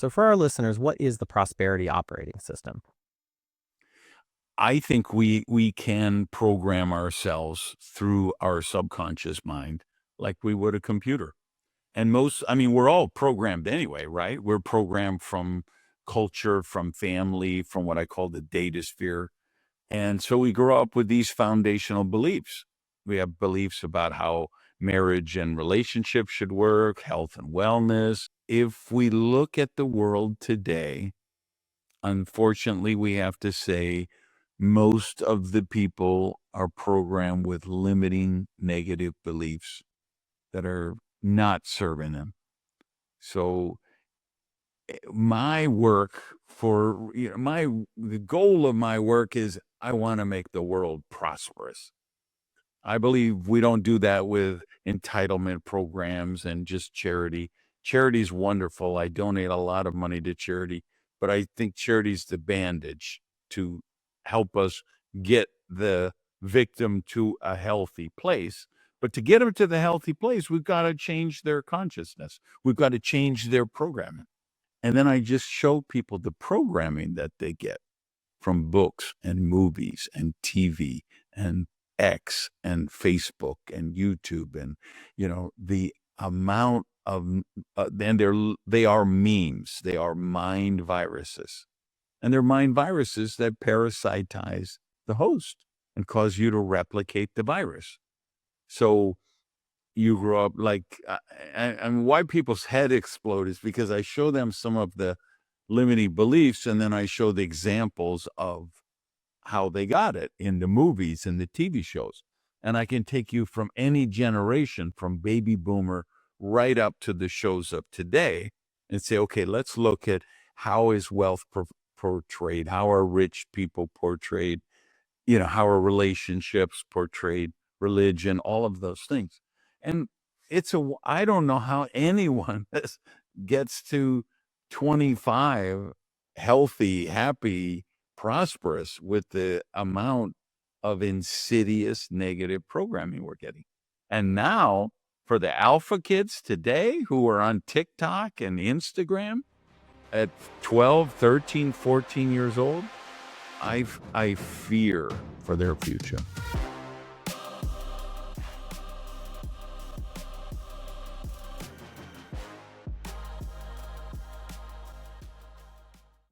So for our listeners, what is the prosperity operating system? I think we can program ourselves through our subconscious mind like we would a computer. And we're all programmed anyway, right? We're programmed from culture, from family, from what I call the data sphere. And so we grow up with these foundational beliefs. We have beliefs about how marriage and relationships should work, health and wellness. If we look at the world today, unfortunately, we have to say most of the people are programmed with limiting negative beliefs that are not serving them. So my work the goal of my work is I want to make the world prosperous. I believe we don't do that with entitlement programs and just charity. Charity is wonderful. I donate a lot of money to charity, but I think charity is the bandage to help us get the victim to a healthy place. But to get them to the healthy place, we've got to change their consciousness. We've got to change their programming. And then I just show people the programming that they get from books and movies and TV and X and Facebook and YouTube and the amount of they are memes, they are mind viruses, and they're mind viruses that parasitize the host and cause you to replicate the virus. So you grow up and why people's head explode is because I show them some of the limiting beliefs, and then I show the examples of how they got it in the movies and the TV shows. And I can take you from any generation, from baby boomer right up to the shows of today, and say, okay, let's look at how is wealth portrayed, how are rich people portrayed, how are relationships portrayed, religion, all of those things. And I don't know how anyone gets to 25 healthy, happy, prosperous with the amount of insidious negative programming we're getting. And now for the alpha kids today who are on TikTok and Instagram at 12, 13, 14 years old, I fear for their future.